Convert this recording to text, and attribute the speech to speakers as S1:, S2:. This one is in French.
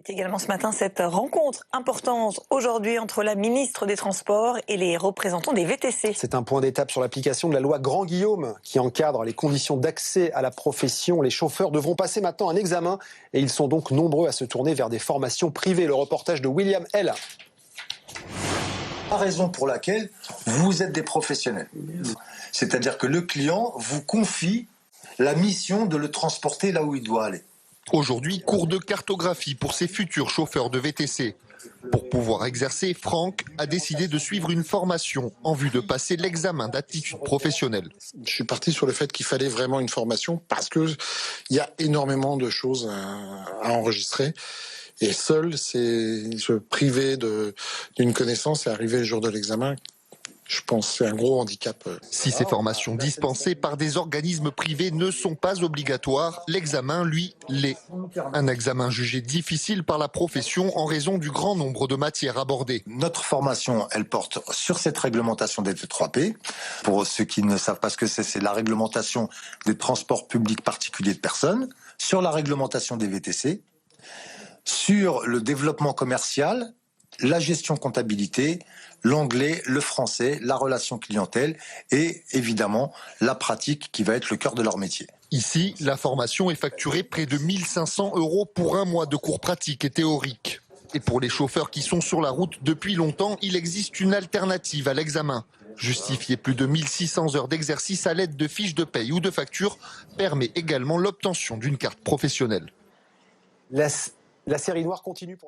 S1: Également ce matin, cette rencontre importante aujourd'hui entre la ministre des Transports et les représentants des VTC.
S2: C'est un point d'étape sur l'application de la loi Grand-Guillaume qui encadre les conditions d'accès à la profession. Les chauffeurs devront passer maintenant un examen et ils sont donc nombreux à se tourner vers des formations privées. Le reportage de William L.
S3: La raison pour laquelle vous êtes des professionnels. C'est-à-dire que le client vous confie la mission de le transporter là où il doit aller.
S4: Aujourd'hui, cours de cartographie pour ces futurs chauffeurs de VTC. Pour pouvoir exercer, Franck a décidé de suivre une formation en vue de passer l'examen d'aptitude professionnelle.
S5: Je suis parti sur le fait qu'il fallait vraiment une formation parce qu'il y a énormément de choses à enregistrer. Et seul, c'est se priver d'une connaissance et arriver le jour de l'examen. Je pense que c'est un gros handicap.
S4: Si ces formations dispensées par des organismes privés ne sont pas obligatoires, l'examen, lui, l'est. Un examen jugé difficile par la profession en raison du grand nombre de matières abordées.
S3: Notre formation, elle porte sur cette réglementation des T3P. Pour ceux qui ne savent pas ce que c'est la réglementation des transports publics particuliers de personnes, sur la réglementation des VTC, sur le développement commercial, la gestion comptabilité, l'anglais, le français, la relation clientèle et évidemment la pratique qui va être le cœur de leur métier.
S4: Ici, la formation est facturée près de 1 500 € pour un mois de cours pratiques et théoriques. Et pour les chauffeurs qui sont sur la route depuis longtemps, il existe une alternative à l'examen. Justifier plus de 1 600 heures d'exercice à l'aide de fiches de paye ou de factures permet également l'obtention d'une carte professionnelle.
S2: La série noire continue pour